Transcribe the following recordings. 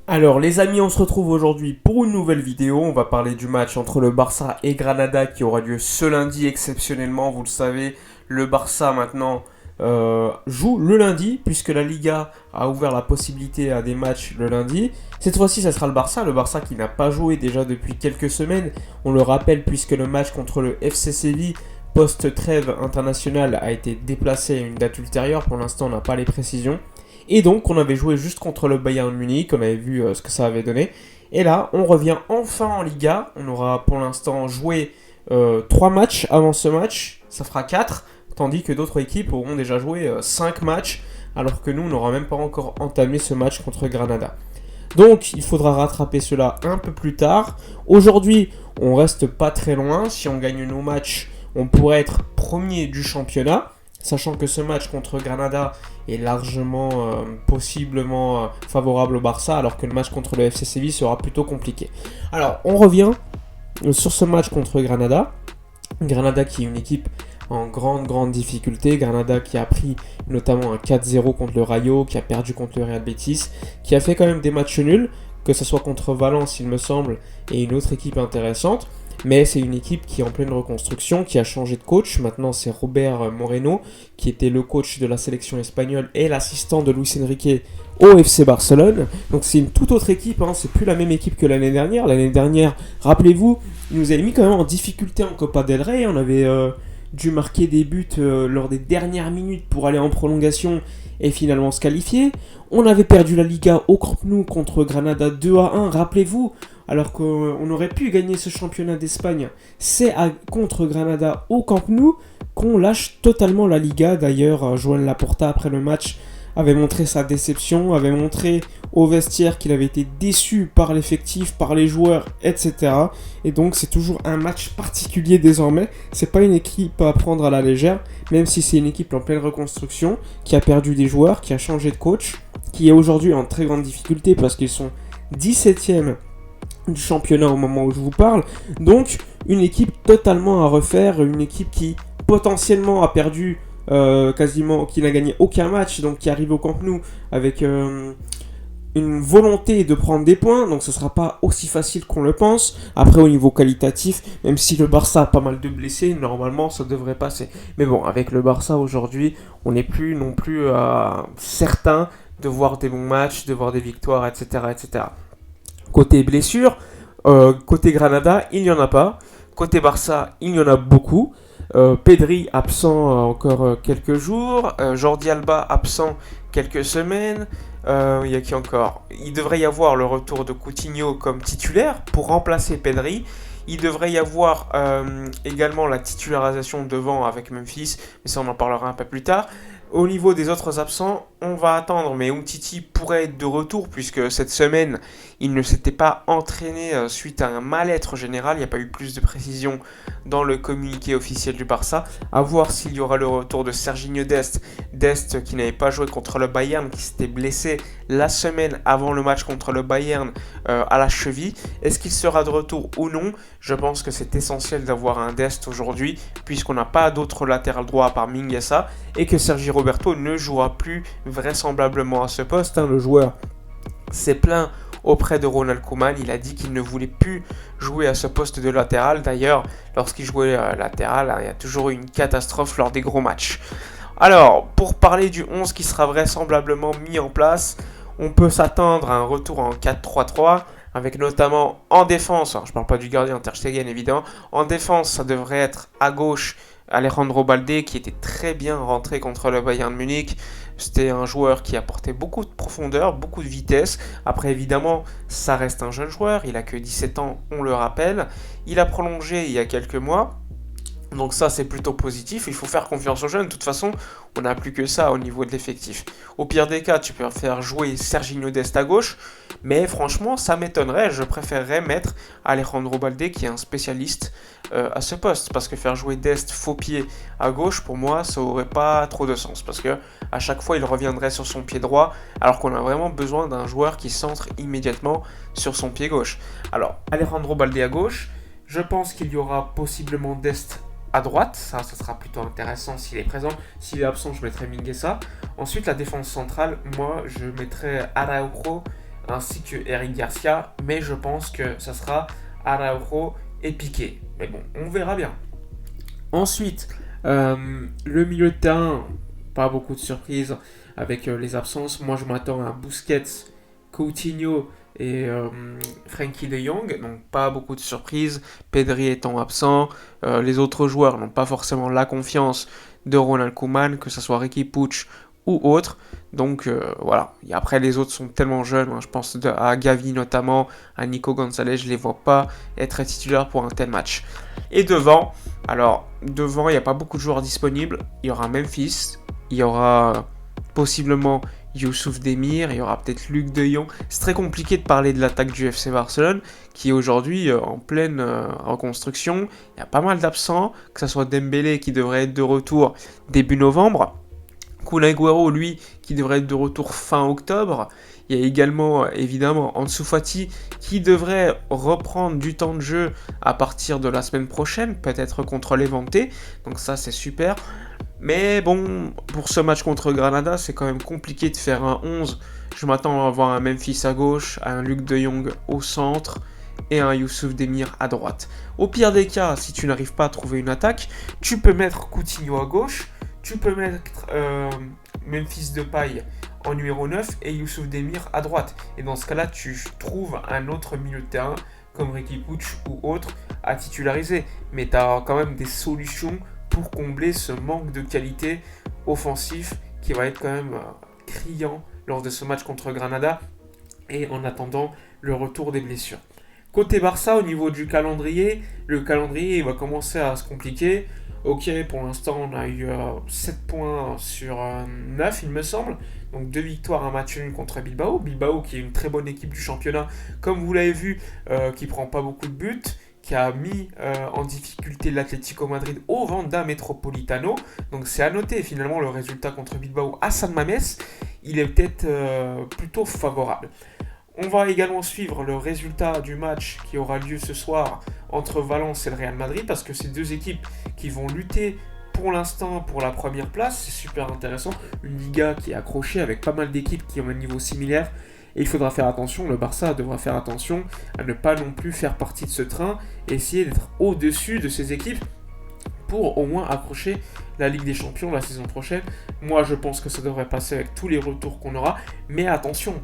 Alors les amis, on se retrouve aujourd'hui pour une nouvelle vidéo. On va parler du match entre le Barça et Granada qui aura lieu ce lundi exceptionnellement. Vous le savez, le Barça maintenant joue le lundi puisque la Liga a ouvert la possibilité à des matchs le lundi. Cette fois-ci, ça sera le Barça qui n'a pas joué déjà depuis quelques semaines. On le rappelle puisque le match contre le FC Séville post-trêve internationale a été déplacé à une date ultérieure. Pour l'instant, on n'a pas les précisions. Et donc, on avait joué juste contre le Bayern Munich, on avait vu ce que ça avait donné. Et là, on revient enfin en Liga. On aura pour l'instant joué 3 matchs avant ce match, ça fera 4, tandis que d'autres équipes auront déjà joué 5 matchs, alors que nous, on n'aura même pas encore entamé ce match contre Granada. Donc, il faudra rattraper cela un peu plus tard. Aujourd'hui, on reste pas très loin. Si on gagne nos matchs, on pourrait être premier du championnat, sachant que ce match contre Granada est largement, possiblement favorable au Barça, alors que le match contre le FC Séville sera plutôt compliqué. Alors, on revient sur ce match contre Granada. Granada qui est une équipe en grande difficulté. Granada qui a pris notamment un 4-0 contre le Rayo, qui a perdu contre le Real Betis, qui a fait quand même des matchs nuls, que ce soit contre Valence il me semble, et une autre équipe intéressante. Mais c'est une équipe qui est en pleine reconstruction, qui a changé de coach. Maintenant, c'est Robert Moreno, qui était le coach de la sélection espagnole et l'assistant de Luis Enrique au FC Barcelone. Donc c'est une toute autre équipe, hein. C'est plus la même équipe que l'année dernière. L'année dernière, rappelez-vous, il nous avait mis quand même en difficulté en Copa del Rey. On avait dû marquer des buts lors des dernières minutes pour aller en prolongation et finalement se qualifier. On avait perdu la Liga au Camp Nou contre Granada 2-1, rappelez-vous, alors qu'on aurait pu gagner ce championnat d'Espagne. C'est contre Granada au Camp Nou qu'on lâche totalement la Liga. D'ailleurs, Joan Laporta, après le match, avait montré sa déception, avait montré au vestiaire qu'il avait été déçu par l'effectif, par les joueurs, etc. Et donc c'est toujours un match particulier désormais. C'est pas une équipe à prendre à la légère, même si c'est une équipe en pleine reconstruction, qui a perdu des joueurs, qui a changé de coach, qui est aujourd'hui en très grande difficulté parce qu'ils sont 17e du championnat au moment où je vous parle. Donc une équipe totalement à refaire, une équipe qui potentiellement a perdu quasiment, qui n'a gagné aucun match, donc qui arrive au Camp Nou avec une volonté de prendre des points, donc ce sera pas aussi facile qu'on le pense. Après au niveau qualitatif, même si le Barça a pas mal de blessés, normalement ça devrait passer. Mais bon, avec le Barça aujourd'hui, on n'est plus non plus certain de voir des bons matchs, de voir des victoires, etc. etc. Côté blessure, côté Granada, il n'y en a pas. Côté Barça, il y en a beaucoup. Pedri absent encore quelques jours. Jordi Alba absent quelques semaines. Il y a qui encore? Il devrait y avoir le retour de Coutinho comme titulaire pour remplacer Pedri. Il devrait y avoir également la titularisation devant avec Memphis, mais ça on en parlera un peu plus tard. Au niveau des autres absents, on va attendre, mais Umtiti pourrait être de retour puisque cette semaine, il ne s'était pas entraîné suite à un mal-être général. Il n'y a pas eu plus de précision dans le communiqué officiel du Barça. À voir s'il y aura le retour de Serginho Dest. Dest qui n'avait pas joué contre le Bayern, qui s'était blessé la semaine avant le match contre le Bayern à la cheville. Est-ce qu'il sera de retour ou non? Je pense que c'est essentiel d'avoir un Dest aujourd'hui puisqu'on n'a pas d'autre latéral droit à part Mingueza et que Sergi Roberto ne jouera plus vraisemblablement à ce poste. Le joueur s'est plaint auprès de Ronald Koeman, il a dit qu'il ne voulait plus jouer à ce poste de latéral. D'ailleurs, lorsqu'il jouait latéral, il y a toujours eu une catastrophe lors des gros matchs. Alors, pour parler du 11 qui sera vraisemblablement mis en place, on peut s'attendre à un retour en 4-3-3, avec notamment en défense, alors je ne parle pas du gardien Ter Stegen évidemment, en défense ça devrait être à gauche Alejandro Balde qui était très bien rentré contre le Bayern Munich. C'était un joueur qui apportait beaucoup de profondeur, beaucoup de vitesse. Après évidemment, ça reste un jeune joueur, il a que 17 ans, on le rappelle. Il a prolongé il y a quelques mois. Donc ça c'est plutôt positif, il faut faire confiance aux jeunes, de toute façon on n'a plus que ça au niveau de l'effectif. Au pire des cas tu peux faire jouer Serginho Dest à gauche, mais franchement ça m'étonnerait, je préférerais mettre Alejandro Balde qui est un spécialiste à ce poste, parce que faire jouer Dest faux pied à gauche pour moi ça aurait pas trop de sens, parce que à chaque fois il reviendrait sur son pied droit, alors qu'on a vraiment besoin d'un joueur qui centre immédiatement sur son pied gauche. Alors Alejandro Balde à gauche, je pense qu'il y aura possiblement Dest à droite, ça sera plutôt intéressant s'il est présent. S'il est absent, je mettrai Mingueza. Ensuite, la défense centrale, moi, je mettrai Araujo ainsi que Eric Garcia, mais je pense que ça sera Araujo et Piqué. Mais bon, on verra bien. Ensuite, le milieu de terrain, pas beaucoup de surprises avec les absences. Moi, je m'attends à Busquets, Coutinho et Frenkie de Jong, donc pas beaucoup de surprises. Pedri étant absent, les autres joueurs n'ont pas forcément la confiance de Ronald Koeman, que ce soit Riqui Puig ou autre. Donc voilà. Et après, les autres sont tellement jeunes. Je pense à Gavi notamment, à Nico Gonzalez. Je ne les vois pas être titulaires pour un tel match. Et devant, il n'y a pas beaucoup de joueurs disponibles. Il y aura Memphis, il y aura possiblement Youssouf Demir, il y aura peut-être Luc de Jong. C'est très compliqué de parler de l'attaque du FC Barcelone, qui est aujourd'hui en pleine reconstruction. Il y a pas mal d'absents, que ce soit Dembélé qui devrait être de retour début novembre, Kun Agüero, lui, qui devrait être de retour fin octobre. Il y a également, évidemment, Ansu Fati, qui devrait reprendre du temps de jeu à partir de la semaine prochaine, peut-être contre Levante. Donc ça, c'est super. Mais bon, pour ce match contre Granada, c'est quand même compliqué de faire un 11. Je m'attends à avoir un Memphis à gauche, un Luc de Jong au centre et un Youssouf Demir à droite. Au pire des cas, si tu n'arrives pas à trouver une attaque, tu peux mettre Coutinho à gauche, tu peux mettre Memphis Depay en numéro 9 et Youssouf Demir à droite. Et dans ce cas-là, tu trouves un autre milieu de terrain comme Riqui Puig ou autre à titulariser. Mais tu as quand même des solutions pour combler ce manque de qualité offensif qui va être quand même criant lors de ce match contre Granada et en attendant le retour des blessures. Côté Barça, au niveau du calendrier, le calendrier il va commencer à se compliquer. Ok, pour l'instant, on a eu 7 points sur 9, il me semble. Donc 2 victoires, un match nul contre Bilbao. Bilbao qui est une très bonne équipe du championnat, comme vous l'avez vu, qui prend pas beaucoup de buts, qui a mis en difficulté l'Atlético Madrid au Wanda Metropolitano. Donc c'est à noter finalement le résultat contre Bilbao à San Mamés. Il est peut-être plutôt favorable. On va également suivre le résultat du match qui aura lieu ce soir entre Valence et le Real Madrid parce que c'est deux équipes qui vont lutter pour l'instant pour la première place. C'est super intéressant. Une Liga qui est accrochée avec pas mal d'équipes qui ont un niveau similaire. Et il faudra faire attention, le Barça devra faire attention à ne pas non plus faire partie de ce train et essayer d'être au-dessus de ces équipes pour au moins accrocher la Ligue des Champions la saison prochaine. Moi, je pense que ça devrait passer avec tous les retours qu'on aura. Mais attention,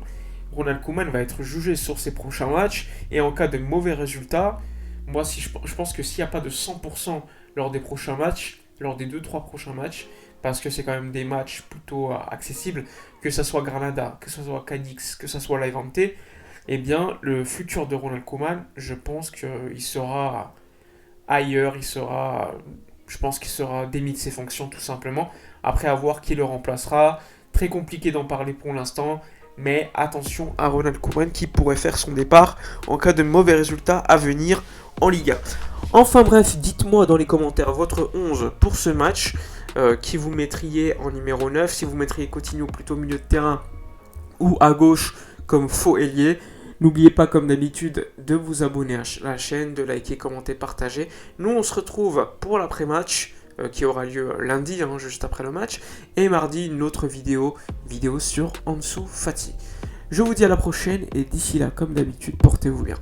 Ronald Koeman va être jugé sur ses prochains matchs et en cas de mauvais résultats, moi je pense que s'il n'y a pas de 100% lors des prochains matchs, lors des 2-3 prochains matchs, parce que c'est quand même des matchs plutôt accessibles, que ce soit Granada, que ce soit Cadix, que ce soit Levante, eh bien le futur de Ronald Koeman, je pense qu'il sera ailleurs, je pense qu'il sera démis de ses fonctions tout simplement, après avoir qui le remplacera. Très compliqué d'en parler pour l'instant, mais attention à Ronald Koeman qui pourrait faire son départ en cas de mauvais résultats à venir en Liga. Enfin bref, dites-moi dans les commentaires votre 11 pour ce match, qui vous mettriez en numéro 9, si vous mettriez Coutinho plutôt milieu de terrain ou à gauche comme faux ailier. N'oubliez pas comme d'habitude de vous abonner à la chaîne, de liker, commenter, partager. Nous on se retrouve pour l'après-match qui aura lieu lundi, juste après le match, et mardi une autre vidéo sur Ansu Fati. Je vous dis à la prochaine et d'ici là, comme d'habitude, portez-vous bien.